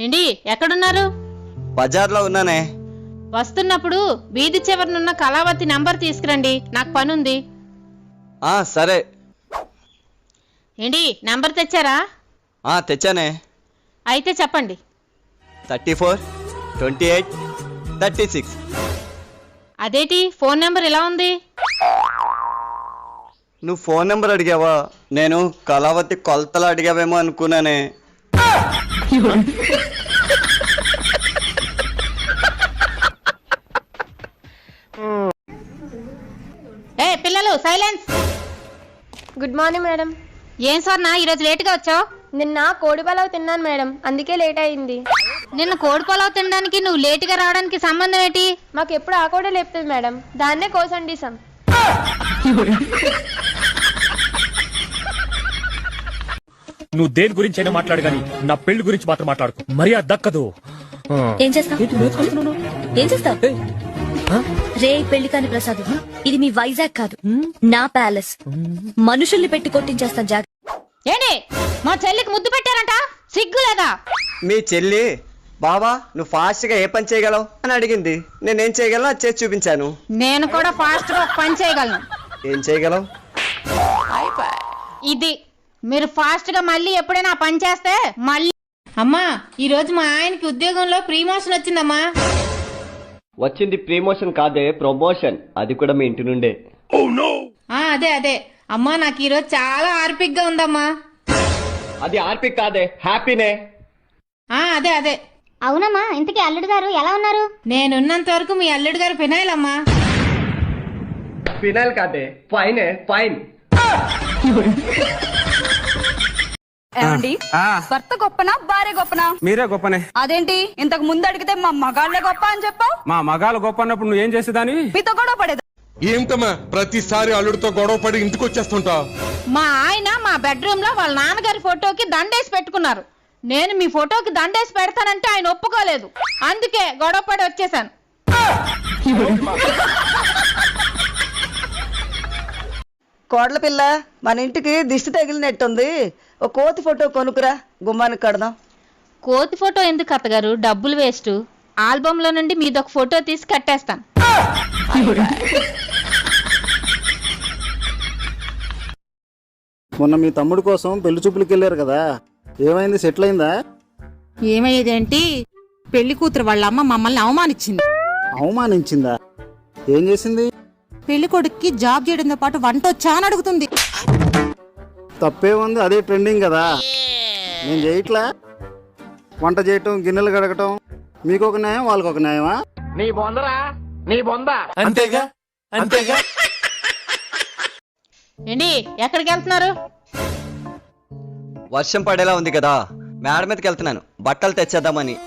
ఏంటి ఎక్కడున్నారు? బజార్లో ఉన్నానే. వస్తున్నప్పుడు వీధి చివరనున్న కళావతి నంబర్ తీసుకురండి, నాకు పనుంది. సరే. ఏంటి నంబర్ తెచ్చారా? తెచ్చానే. అయితే చెప్పండి. 34 28 36. అదేంటి ఫోన్ నెంబర్ ఇలా ఉంది? నువ్వు ఫోన్ నెంబర్ అడిగావా? నేను కళావతి కొలతలు అడిగావేమో అనుకున్నానే. ఏ పిల్లలు సైలెన్స్. Good morning madam. ఏం స్వర్ణ ఈరోజు లేటుగా వచ్చావు? నిన్న కోడి పలావ్ తిన్నాను మేడం, అందుకే లేట్ అయింది. నిన్న కోడి పొలావ్ తినడానికి నువ్వు లేటుగా రావడానికి సంబంధం ఏంటి? మాకు ఎప్పుడు ఆ కోడే లేపుతుంది మేడం, దాన్నే కోసండిసాం. నువ్వు దేని గురించి అయినా మాట్లాడు కానీ నా పెళ్లి గురించి మాత్రం మాట్లాడుకో, మర్యాద దక్కదు. ఏం చేస్తావు? ఏం చేస్తావు? రే పెళ్లి కాని ప్రసాద్, ఇది మీ వైజాగ్ కాదు, నా ప్యాలెస్. మనుషుల్ని పెట్టి కొట్టించేస్తాను జాగ్రత్త. ఏంటి మా చెల్లికి ముద్దు పెట్టారంట, సిగ్గు లేదా? మీ చెల్లి బావా నువ్వు ఫాస్ట్గా ఏ పని చేయగలవు అని అడిగింది. నేనేం చేయగలను అది చేసి చూపించాను. నేను కూడా ఫాస్ట్ గా పని చేయగలను. ఏం చేయగలవు? ఇది మీరు ఫాస్ట్ గా మళ్ళీ ఎప్పుడైనా ఆ పని చేస్తే మళ్ళీ. అమ్మా ఈ రోజు మా ఆయనకి ఉద్యోగంలో ప్రమోషన్ వచ్చిందమ్మా. వచ్చింది ప్రమోషన్ కాదే, ప్రమోషన్. అది కూడా మీ ఇంటి నుండే. అదే అదే అమ్మా, నాకు ఈ రోజు చాలా ఆర్పిక్ గా ఉందమ్మా. అది ఆర్పిక్ కాదే, హ్యాపీనే. అదే అదే. అవునమ్మా, ఇంతకీ అల్లుడు గారు ఎలా ఉన్నారు? నేనున్నంత వరకు మీ అల్లుడు గారు ఫినాయిల్ అమ్మా. ఫినాయిల్ కాదే, ఫైనే, ఫైన్. ఏమండి, భర్త గొప్పనా భార్య గొప్పనా? మీరే గొప్పనే. అదేంటి ఇంతకు ముందు అడిగితే మా మగాళ్ళే గొప్ప అని చెప్పావు? మా మగాళ్ళు గొప్ప అన్నప్పుడు నువ్వు ఏం చేసేదానివి? మీతో గొడవ పడేది. ఏమిటమ్మా ప్రతిసారి అల్లుడితో గొడవ పడి ఇంటికి వచ్చేస్తుంటావు? మా ఆయన మా బెడ్రూమ్ లో వాళ్ళ నాన్నగారి ఫోటోకి దండేసి పెట్టుకున్నారు. నేను మీ ఫోటోకి దండేసి పెడతానంటే ఆయన ఒప్పుకోలేదు, అందుకే గొడవ పడి వచ్చేసాను. కోడల పిల్ల, మన ఇంటికి దిష్టి తగిలినట్టుంది. ఒక కోతి ఫోటో కొనుక్కురా, గుమ్మానికి కడదాం. కోతి ఫోటో ఎందుకు అత్తగారు, డబ్బులు వేస్ట్. ఆల్బమ్ లో నుండి మీదొక ఫోటో తీసి కట్టేస్తాను. మొన్న మీ తమ్ముడి కోసం పెళ్లి చూపులకి వెళ్ళారు కదా, ఏమైంది? సెటిల్ అయిందా? ఏమయ్యేదేంటి, పెళ్లి కూతురు వాళ్ళ అమ్మ మమ్మల్ని అవమానించింది. అవమానించిందా? ఏం చేసింది? పెళ్లి కొడుక్కి జాబ్ చేయడంతో పాటు వంట వచ్చా అని అడుగుతుంది. తప్పే ఉంది, అదే ట్రెండింగ్ కదా. నేను చేయట్లా. వంట చేయటం, గిన్నెలు కడగటం, మీకు ఒక న్యాయం వాళ్ళకి ఒక న్యాయమా? నీ బొందరా, నీ బొంద అంతేగా, అంతేగా. ఏంటి ఎక్కడికి వెళ్తున్నారు? వర్షం పడేలా ఉంది కదా, మేడ మీదకి వెళ్తున్నాను బట్టలు తెచ్చేద్దామని.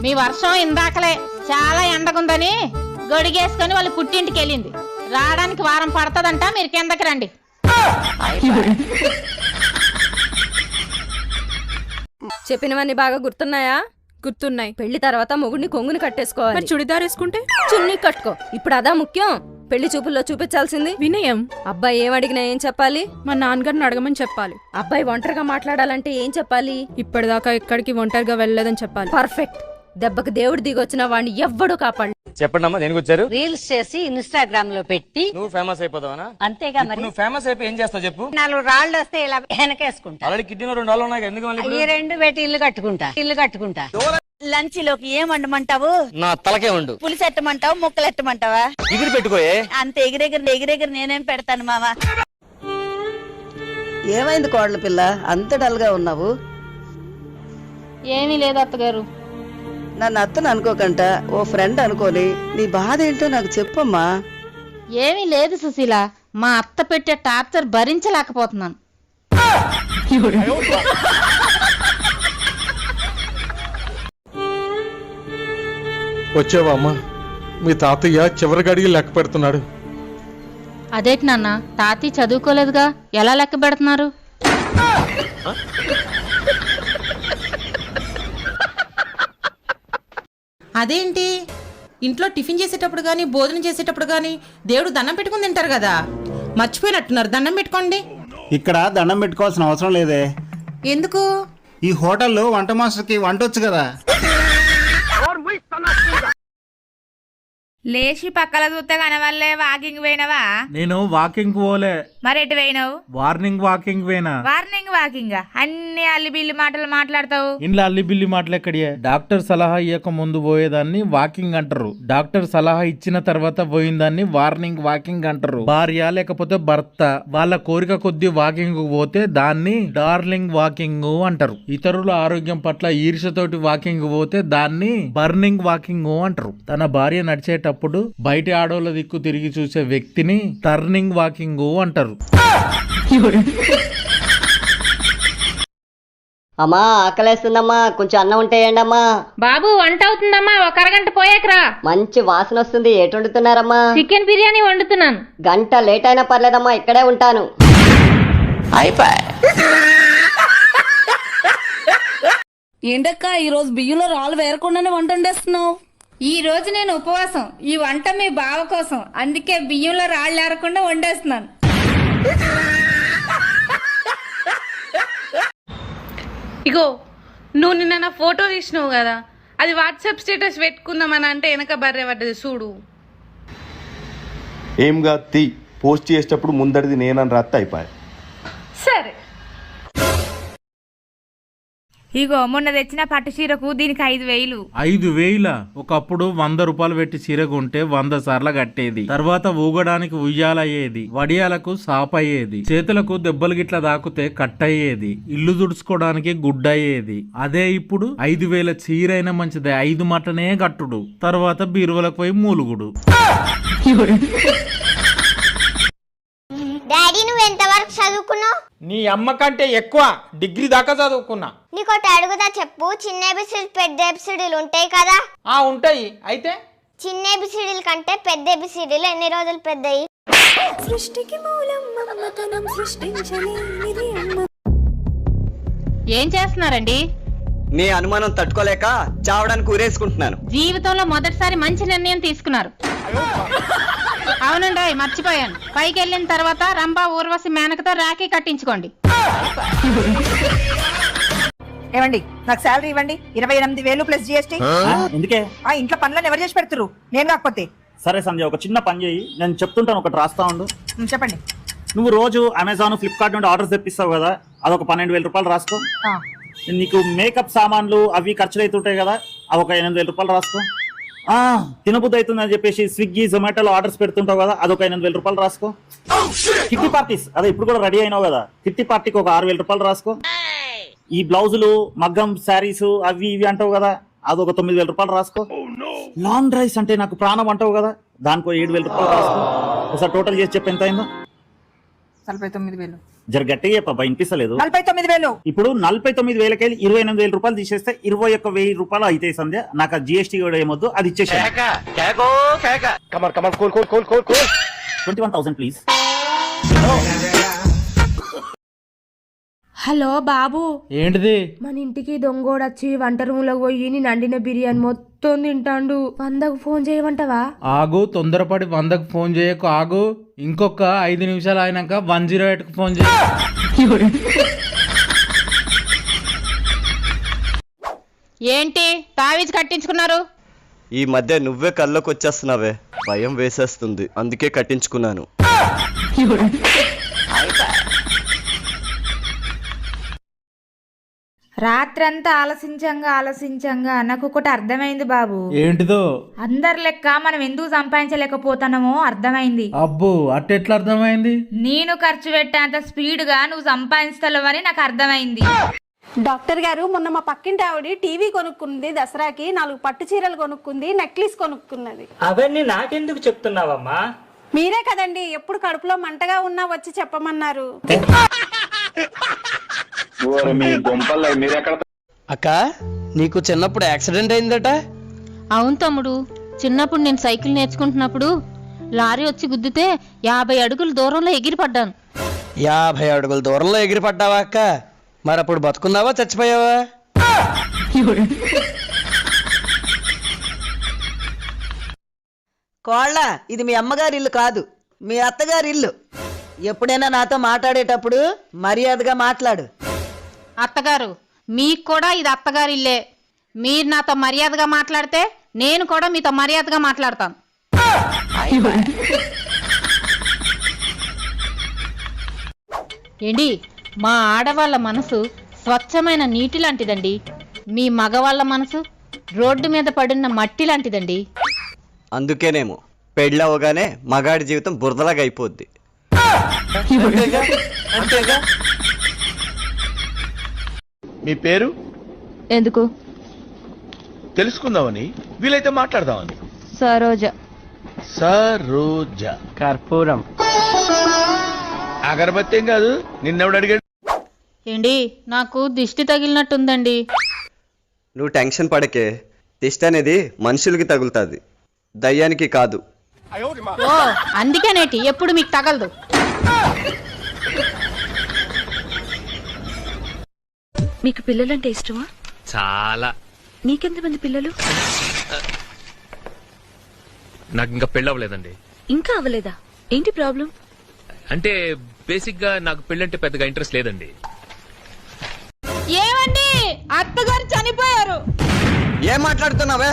మీ వర్షం ఇందాకలే చాలా ఎండగుందని గొడిగేసుకొని వాళ్ళు పుట్టింటికి వెళ్ళింది. రావడానికి వారం పడతదంట, మీరు కిందకి రండి. చెప్పినవన్నీ బాగా గుర్తున్నాయా? గుర్తున్నాయి. పెళ్లి తర్వాత మొగుడిని కొంగుని కట్టేసుకోవాలి, చుడిదార్ వేసుకుంటే చున్నీ కట్టుకో. ఇప్పుడు అదా ముఖ్యం. పెళ్లి చూపుల్లో చూపించాల్సింది వినయం. అబ్బాయి ఏం అడిగినా ఏం చెప్పాలి? మా నాన్నగారిని అడగమని చెప్పాలి. అబ్బాయి ఒంటరిగా మాట్లాడాలంటే ఏం చెప్పాలి? ఇప్పటిదాకా ఎక్కడికి ఒంటరిగా వెళ్ళలేదని చెప్పాలి. పర్ఫెక్ట్. దెబ్బకి దేవుడు దిగొచ్చిన వాడిని ఎవ్వడు కాపాడు. చెప్పండి అమ్మా, దేనికి వచ్చారు? రీల్స్ చేసి ఇన్స్టాగ్రామ్ లో పెట్టి నువ్వు ఫేమస్ అయిపోతావా? అంతేగా మరి. నువ్వు ఫేమస్ అయిపోయి ఏం చేస్తావు చెప్పు? 4 రాళ్ళు వస్తే ఇలా వెనకేసుకుంటా. ఆల్రెడీ కిడ్నీలో 2 రాళ్ళు ఉన్నాయి, ఎందుకు మళ్ళీ ఈ 2 పెట్టి ఇల్లు కట్టుకుంటా. లంచ్ లోకి ఏం వండమంటావు? నా తలకే ఉండు. పులుసు ఎట్టమంటావు, ముక్కలు ఎట్టమంటావా? ఎగిరి పెట్టుకోయే. అంత ఎగిరెగిరి నేనేం పెడతాను మావా. ఏమైంది కోడల పిల్ల, అంత డల్గా ఉన్నావు? ఏమీ లేదు అత్తగారు. నన్ను అత్తను అనుకోకంట, ఓ ఫ్రెండ్ అనుకోని నీ బాధ ఏంటో నాకు చెప్పమ్మా. ఏమీ లేదు సుశీల, మా అత్త పెట్టే టార్చర్ భరించలేకపోతున్నాను. వచ్చావా అమ్మా? మీ తాతయ్య చివరి గడికి లెక్క పెడుతున్నాడు. అదేంటి నాన్న, తాతయ్య చదువుకోలేదుగా, ఎలా లెక్క పెడుతున్నారు? అదేంటి, ఇంట్లో టిఫిన్ చేసేటప్పుడు గానీ భోజనం చేసేటప్పుడు గానీ దేవుడు దండం పెట్టుకుని తింటారు కదా, మర్చిపోయినట్టున్నారు. దండం పెట్టుకోండి. ఇక్కడ దండం పెట్టుకోవాల్సిన అవసరం లేదే. ఎందుకు? ఈ హోటల్లో వంట మాస్టర్కి వంట వచ్చు కదా. లేచి పక్కల చూస్తే కనవల్లే వాకింగ్ పోయినవా? నేను వాకింగ్ పోలే, మరి ఎటు పోయినావు? వార్నింగ్ వాకింగ్ పోయినా. వార్నింగ్ వాకింగ్ అన్ని అల్లి బిల్లి మాటలు మాట్లాడతావు. ఇంట్లో అల్లి బిల్లి మాటలు ఎక్కడియే? డాక్టర్ సలహా ఇవ్వక ముందు పోయేదాన్ని వాకింగ్ అంటారు, డాక్టర్ సలహా ఇచ్చిన తర్వాత పోయిందాన్ని వార్నింగ్ వాకింగ్ అంటారు. భార్య లేకపోతే భర్త వాళ్ళ కోరిక కొద్ది వాకింగ్ పోతే దాన్ని డార్లింగ్ వాకింగ్ అంటారు. ఇతరుల ఆరోగ్యం పట్ల ఈర్ష్యతోటి వాకింగ్ పోతే దాన్ని బర్నింగ్ వాకింగ్ అంటారు. తన భార్య నడిచేటప్పుడు బయట ఆడోళ్ళ దిక్కు తిరిగి చూసే వ్యక్తిని టర్నింగ్ వాకింగ్ అంటారు. అమ్మా ఆకలేస్తుందమ్మా, కొంచెం అన్నం ఉంటేయండి అమ్మా. బాబు వంట అవుతుందమ్మా, ఒక అరగంట పోయాకరా. మంచి వాసన వస్తుంది. ఏటి వండుతున్నారమ్మా? చికెన్ బిర్యానీ వండుతున్నాను. గంట లేట్ అయినా పర్లేదమ్మా, ఇక్కడే ఉంటాను. ఏంటక్క ఈ రోజు బియ్యంలో రాళ్ళు వేరకుండానే వంట వండేస్తున్నావు? ఈ రోజు నేను ఉపవాసం. ఈ వంట మీ బావ కోసం, అందుకే బియ్యంలో రాళ్ళు ఏరకుండా వండేస్తున్నాను. ఇగో నువ్వు నిన్న నా ఫోటో తీసినావు కదా, అది వాట్సాప్ స్టేటస్ పెట్టుకుందామని అంటే వెనక బర్రె పడ్డది చూడు. ఏం కాదు తీ, పోస్ట్ చేసేటప్పుడు ముందడిది నేనని రాత్తే అయిపోయా. సరే. ఇగో మొన్న తెచ్చిన పట్టు చీరకు దీనికి 5,000. 5,000? ఒకప్పుడు 100 రూపాయలు పెట్టి చీర కొంటే 100 సార్లు కట్టేది. తర్వాత ఊగడానికి ఉయ్యాలయ్యేది, వడియాలకు సాపయ్యేది, చేతులకు దెబ్బలు గిట్ల దాకుతే కట్టయ్యేది, ఇల్లు దుడుచుకోవడానికి గుడ్డయ్యేది. అదే ఇప్పుడు 5,000 చీరైనా మంచిదే, 5 మటనే కట్టుడు, తర్వాత బీరువలకు పోయి మూలుగుడు. డాడీ నువ్వు ఎంతవరకు చదువుకున్నావు? నీ అమ్మ కంటే ఎక్కువ, డిగ్రీ దాకా చదువుకున్నా. నీకోటి అడుగుదా చెప్పు. చిన్న ఎబిసిడీలు పెద్ద ఎబిసిడీలు ఉంటాయి కదా? ఉంటాయి. అయితే చిన్న ఎబిసిడీల కంటే పెద్ద ఎబిసిడీలు ఎన్ని రోజులు పెద్దయి? ఏం చేస్తున్నారండి? నీ అనుమానం తట్టుకోలేక చావడానికి ఊరేసుకుంటున్నాను. జీవితంలో మొదటిసారి మంచి నిర్ణయం తీసుకున్నారు. అవునండి, మర్చిపోయాను. పైకి వెళ్ళిన తర్వాత రంభా ఊర్వశి మేనకతో రాఖీ కట్టించుకోండి. ఏమండి, నాకు శాలరీ ఇవ్వండి. 28,000 ప్లస్ GST. ఎందుకే? ఆ ఇంట్లో పనులను ఎవరు చేసి పెడుతురు? నేను కాకపోతే. సరే సంజయ్, ఒక చిన్న పని చేయి, నేను చెప్తుంటాను, ఒకటి రాస్తా ఉండు. చెప్పండి. నువ్వు రోజు అమెజాన్, ఫ్లిప్కార్ట్ నుండి ఆర్డర్స్ తెప్పిస్తావు కదా, అదొక 12,000 రూపాయలు రాసుకో. నీకు మేకప్ సామాన్లు అవి ఖర్చులు అవుతుంటాయి కదా, అవి ఒక 8,000 రూపాయలు రాసుకో. తినబుద్ధి అవుతుందని చెప్పేసి స్విగ్గీ, జొమాటోలో ఆర్డర్స్ పెడుతుంటావు కదా, అదొక 8,000 రూపాయలు రాసుకో. కిట్టి పార్టీస్, అదే ఇప్పుడు కూడా రెడీ అయినావు కదా, కిట్టి పార్టీకి ఒక 6,000 రూపాయలు రాసుకో. ఈ బ్లౌజులు, మగ్గం శారీస్ అవి ఇవి అంటావు కదా, అదొక 9,000 రూపాయలు రాసుకో. లాంగ్ డ్రైవ్స్ అంటే నాకు ప్రాణం అంటావు కదా, దానికో 7,000 రూపాయలు రాసుకో. ఒకసారి టోటల్ చేసి చెప్పు ఎంత అయిందో. 49,000. జర గట్టిగా చెప్పబ్బా, వినిపిస్తలేదు. 49,000. ఇప్పుడు 49,000కి 28,000 రూపాయలు తీసేస్తే 21,000 రూపాయలు అయితే సంధ్య. నాకు ఆ GST కూడా ఏమొద్దు, అది ఇచ్చేసి 21,000 ప్లీజ్. హలో బాబు, ఏంటిది? మన ఇంటికి దొంగోడొచ్చి వంట రూమ్ లో పోయి నేను వండిన బిర్యానీ మొత్తం తింటాండు. 100కు ఫోన్ చేయమంటావా? ఆగు, తొందరపడి 100కు ఫోన్ చేయకు, ఆగు. ఇంకొక 5 నిమిషాలు అయినాక 108కు ఫోన్ చేయ. ఏంటి తావీజ్ కట్టించుకున్నారు? ఈ మధ్య నువ్వే కళ్ళకు వచ్చేస్తున్నావే, భయం వేసేస్తుంది, అందుకే కట్టించుకున్నాను. రాత్రంతా ఆలోచించంగా నాకు ఒకటి అర్థమైంది బాబు. ఏంటిదో? అందరి లెక్క మనం ఎందుకు సంపాదించలేకపోతానమో అర్థమైంది. అబ్బో, అట్టెట్లా అర్థమైంది? నేను ఖర్చు పెట్టేంత స్పీడ్ గా నువ్వు సంపాదించలేవని నాకు అర్థమైంది. డాక్టర్ గారు, మొన్న మా పక్కింటి ఆవిడ టీవీ కొనుక్కుంది, దసరాకి 4 పట్టు చీరలు కొనుక్కుంది, నెక్లెస్ కొనుక్కున్నది. అవన్నీ నాకెందుకు చెప్తున్నావమ్మా? మీరే కదండి ఎప్పుడు కడుపులో మంటగా ఉన్నా వచ్చి చెప్పమన్నారు. అక్క, నీకు చిన్నప్పుడు యాక్సిడెంట్ అయిందట? అవును తమ్ముడు, చిన్నప్పుడు నేను సైకిల్ నేర్చుకుంటున్నప్పుడు లారీ వచ్చి గుద్దితే 50 అడుగుల దూరంలో ఎగిరిపడ్డాను. 50 అడుగుల దూరంలో ఎగిరిపడ్డావా అక్క? మరి అప్పుడు బతుకున్నావా, చచ్చిపోయావా? కోళ్ళ, ఇది మీ అమ్మగారి ఇల్లు కాదు, మీ అత్తగారి ఇల్లు. ఎప్పుడైనా నాతో మాట్లాడేటప్పుడు మర్యాదగా మాట్లాడు. అత్తగారు, మీకు కూడా ఇది అత్తగారి ఇల్లే. మీరు నాతో మర్యాదగా మాట్లాడితే నేను కూడా మీతో మర్యాదగా మాట్లాడతాను. ఏంటి మా ఆడవాళ్ళ మనసు స్వచ్ఛమైన నీటి లాంటిదండి, మీ మగవాళ్ళ మనసు రోడ్డు మీద పడున్న మట్టి లాంటిదండి. అందుకేనేమో పెళ్ళవగానే మగాడి జీవితం బురదలాగా అయిపోద్ది. మీ పేరు ఎందుకు? తెలుసుకుందామని, వీలైతే మాట్లాడదామని. సరోజ. సరోజ. కర్పూరం. అగరబత్తి ఏం కాదు, నిన్నెవడు అడిగాడు? ఏంటి నాకు దిష్టి తగిలినట్టుందండి. నువ్వు టెన్షన్ పడకే, దిష్టి అనేది మనుషులకి తగులుతుంది, దయ్యానికి కాదు. ఓ అందుకేనేటి ఎప్పుడు మీకు తగలదు. మీకు పిల్లలంటే ఇష్టమా? చాలా. నీకెంతమంది పిల్లలు? నాకు ఇంకా పెళ్ళవలేదండి. ఇంకా అవ్వలేదా? ఏంటి ప్రాబ్లం? అంటే బేసిక్ గా నాకు పెళ్ళంటే పెద్దగా ఇంట్రెస్ట్ లేదండి. ఏమండి అత్తగారు చనిపోయారు. ఏం మాట్లాడుతున్నావే?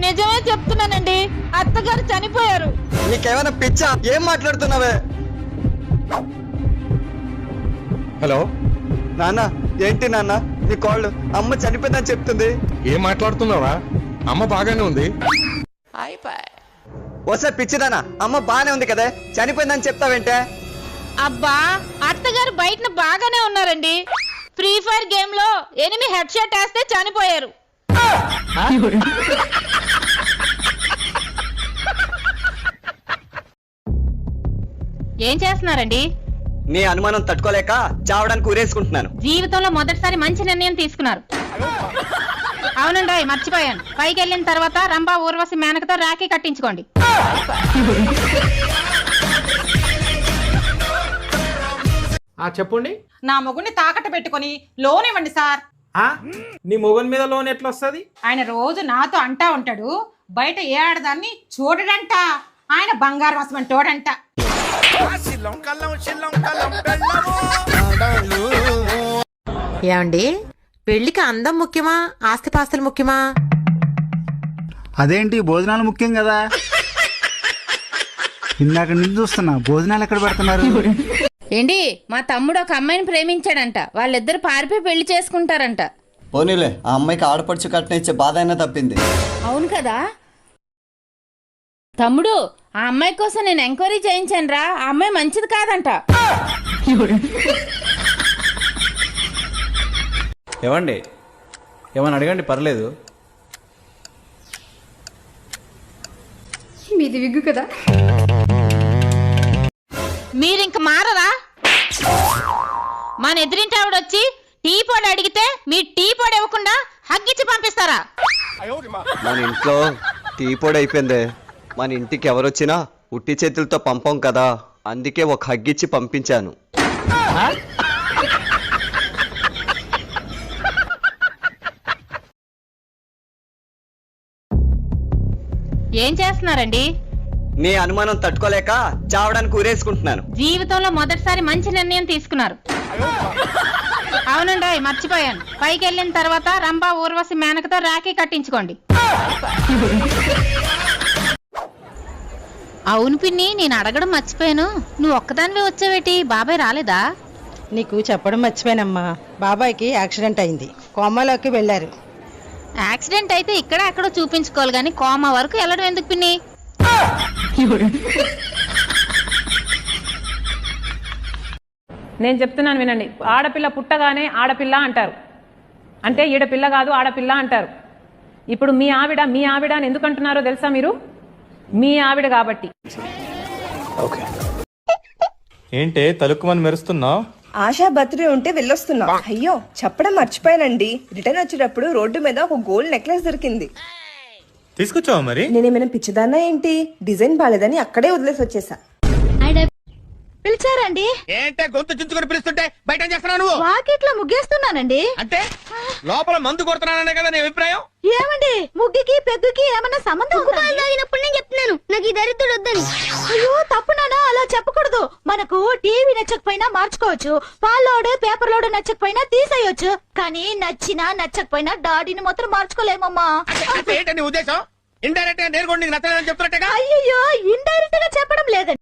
నిజమే చెప్తున్నానండి, అత్తగారు చనిపోయారు. నీకేమైనా పిచ్చా? ఏం మాట్లాడుతున్నావే? హలో నాన్న, ఏంటి నాన్న నీ కాళ్ళు? అమ్మ చనిపోయిందని చెప్తుంది. ఏం మాట్లాడుతున్నావా? అమ్మ బాగానే ఉంది. వస్తే పిచ్చిదానా, అమ్మ బానే ఉంది కదా, చనిపోయిందని చెప్తావేంటే? అబ్బా అత్తగారు బయటన బాగానే ఉన్నారండి. ఫ్రీ ఫైర్ గేమ్ లో ఎనిమి హెడ్ షాట్ వేస్తే చనిపోయారు. ఏం చేస్తున్నారండి? నీ అనుమానం తట్టుకోలేక చావడానికి ఊరేసుకుంటున్నాను. జీవితంలో మొదటిసారి మంచి నిర్ణయం తీసుకున్నారు. అవునండి మర్చిపోయాను, పైకి వెళ్ళిన తర్వాత రంభా ఊర్వశి మేనకతో రాఖీ కట్టించుకోండి. చెప్పండి. నా మొగుడిని తాకట్టు పెట్టుకొని లోన్ ఇవ్వండి సార్. నీ మొగన్ మీద లోన్ ఎట్లా వస్తుంది? ఆయన రోజు నాతో అంటా ఉంటాడు, బయట ఏ ఆడదాన్ని చూడడంట, ఆయన బంగారు వాసమని తోడంట. ఏమండి పెళ్లికి అందం ముఖ్యమా, ఆస్తిపాస్తులు ముఖ్యమా? అదేంటి, భోజనాలు ముఖ్యం కదా. ఇందాక నుంచి చూస్తున్నా, భోజనాలు ఎక్కడ పెడుతున్నారు? ఏంటి మా తమ్ముడు ఒక అమ్మాయిని ప్రేమించాడంట, వాళ్ళిద్దరు పారిపోయి పెళ్లి చేసుకుంటారంట. పోనీలే, ఆ అమ్మాయికి ఆడపడుచు కట్న ఇచ్చే బాధ అయినా తప్పింది. అవును కదా తమ్ముడు, ఆ అమ్మాయి కోసం నేను ఎంక్వైరీ చేయించాను రా, ఆ అమ్మాయి మంచిది కాదంట. ఏమండి ఏమని అడగండి, పర్లేదు. మీది విగ్గు కదా. మీరింక మారరా? మన ఎదురింటి ఆవిడ వచ్చి టీ పొడి అడిగితే మీ టీ పొడి ఇవ్వకుండా హగ్గిచ్చి పంపిస్తారా? మన ఇంట్లో టీ పొడి అయిపోయిందే, మన ఇంటికి ఎవరొచ్చినా ఉట్టి చేతులతో పంపం కదా, అందుకే ఒక హగ్గిచ్చి పంపించాను. ఏం చేస్తున్నారండి? నీ అనుమానం తట్టుకోలేక చావడానికి ఊరేసుకుంటున్నాను. జీవితంలో మొదటిసారి మంచి నిర్ణయం తీసుకున్నారు. అవునండి మర్చిపోయాను, పైకి వెళ్ళిన తర్వాత రంభా ఊర్వశి మేనకతో రాఖీ కట్టించుకోండి. అవును పిన్ని, నేను అడగడం మర్చిపోయాను, నువ్వు ఒక్కదానివే వచ్చావేటి, బాబాయ్ రాలేదా? నీకు చెప్పడం మర్చిపోయానమ్మా, బాబాయ్కి యాక్సిడెంట్ అయింది, కోమాలోకి వెళ్ళారు. యాక్సిడెంట్ అయితే ఇక్కడ ఎక్కడో చూపించుకోవాలి గానీ కోమా వరకు వెళ్ళడం ఎందుకు పిన్ని? నేను చెప్తున్నాను వినండి, ఆడపిల్ల పుట్టగానే ఆడపిల్ల అంటారు, అంటే ఈడపిల్ల కాదు ఆడపిల్ల అంటారు. ఇప్పుడు మీ ఆవిడ అని ఎందుకు అంటున్నారో తెలుసా మీరు? మీ ఆవిడ కాబట్టి. ఏంటే తలుక్కుమని మెరుస్తున్నావు? ఆశా బర్త్డే ఉంటే వెళ్ళొస్తున్నా. అయ్యో చెప్పడం మర్చిపోయానండి, రిటర్న్ వచ్చేటప్పుడు రోడ్డు మీద ఒక గోల్డ్ నెక్లెస్ దొరికింది. తీసుకొచ్చావా మరి? నేనేమైనా పిచ్చిదాన్నా ఏంటి, డిజైన్ బాలేదని అక్కడే వదిలేసి వచ్చేసా. పిలిచారండి? ఏంటే గొంతు చించుకొని పిలుస్తుంటే బయట చేస్తున్నావు నువ్వు? వాకిట్లో ముగ్గేస్తున్నానండి. అంటే లోపల మందు కొడుతున్నాననే కదా నీ అభిప్రాయం? ఏమండి ముగ్గుకి పెగ్గుకి ఏమన్నా సంబంధం తాగినప్పుడు నేను చెప్తున్నాను, నాకు ఈ దరిద్రుడు వద్దని. అయ్యో తప్పు నానా, అలా చెప్పకూడదు. మనకు టీవీ నచ్చకపోయినా మార్చుకోవచ్చు, పాలోడు పేపర్ లోడు నచ్చకపోయినా తీసేయొచ్చు, కానీ నచ్చినా నచ్చకపోయినా డాడీని మాత్రం మార్చుకోలేమమ్మా. ఏంటని ఉద్దేశం? ఇండైరెక్ట్ గా నేను కూడా నీకు నచ్చలేదని చెప్తున్నట్టుగా. అయ్యో ఇండైరెక్ట్ గా చెప్పడం లేదండి.